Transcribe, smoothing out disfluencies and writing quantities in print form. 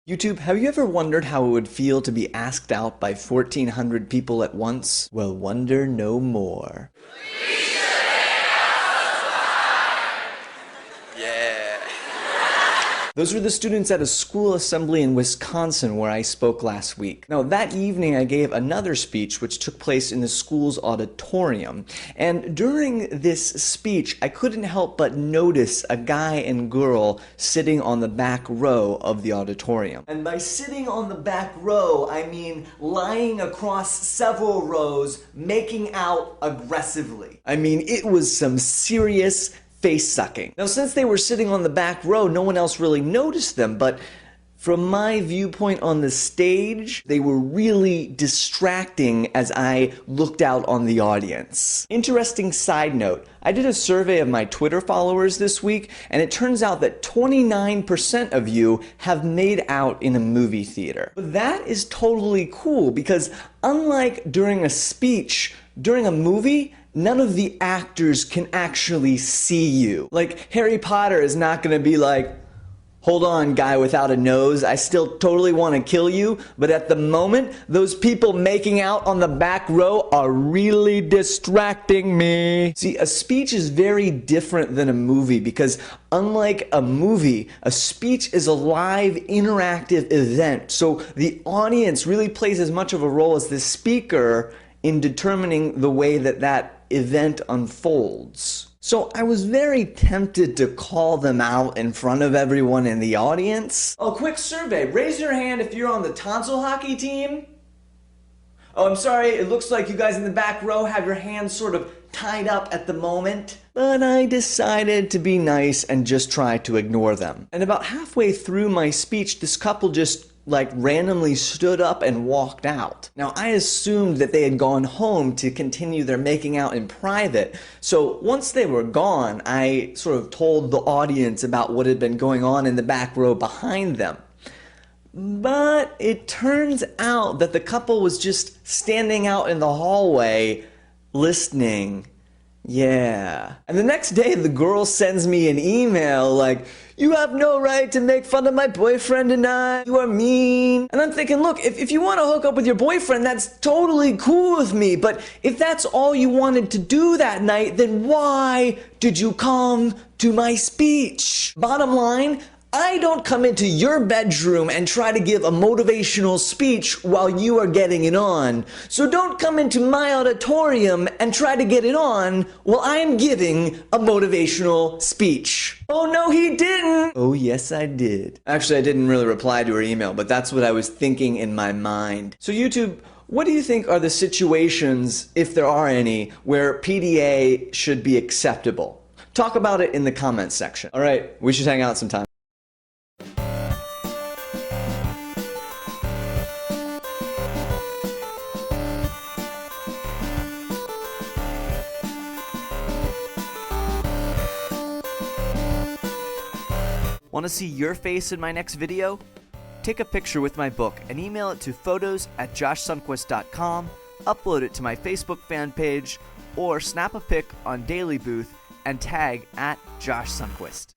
YouTube, have you ever wondered how it would feel to be asked out by 1,400 people at once? Well, wonder no more. Yeah. Those were the students at a school assembly in Wisconsin where I spoke last week. Now, that evening I gave another speech which took place in the school's auditorium. And during this speech, I couldn't help but notice a guy and girl sitting on the back row of the auditorium. And by sitting on the back row, I mean lying across several rows, making out aggressively. I mean, it was some serious face sucking. Now, since they were sitting on the back row, no one else really noticed them, but from my viewpoint on the stage, they were really distracting as I looked out on the audience. Interesting side note, I did a survey of my Twitter followers this week, and it turns out that 29% of you have made out in a movie theater. But that is totally cool because unlike during a speech, during a movie, none of the actors can actually see you. Like, Harry Potter is not gonna be like, hold on, guy without a nose, I still totally want to kill you, but at the moment, those people making out on the back row are really distracting me. See, a speech is very different than a movie because unlike a movie, a speech is a live, interactive event. So the audience really plays as much of a role as the speaker in determining the way that that event unfolds. So I was very tempted to call them out in front of everyone in the audience. Oh, quick survey. Raise your hand if you're on the Tonsil hockey team. Oh, I'm sorry. It looks like you guys in the back row have your hands sort of tied up at the moment. But I decided to be nice and just try to ignore them. And about halfway through my speech, this couple just randomly stood up and walked out. Now, I assumed that they had gone home to continue their making out in private. So once they were gone, I sort of told the audience about what had been going on in the back row behind them. But it turns out that the couple was just standing out in the hallway listening. Yeah. And the next day, the girl sends me an email like, you have no right to make fun of my boyfriend and I. You are mean. And I'm thinking, look, if you want to hook up with your boyfriend, that's totally cool with me. But if that's all you wanted to do that night, then why did you come to my speech? Bottom line, I don't come into your bedroom and try to give a motivational speech while you are getting it on. So don't come into my auditorium and try to get it on while I am giving a motivational speech. Oh, no, he didn't. Oh, yes, I did. Actually, I didn't really reply to her email, but that's what I was thinking in my mind. So YouTube, what do you think are the situations, if there are any, where PDA should be acceptable? Talk about it in the comments section. All right, we should hang out sometime. Want to see your face in my next video? Take a picture with my book and email it to photos@joshsunquist.com, upload it to my Facebook fan page, or snap a pic on Daily Booth and tag @JoshSunquist.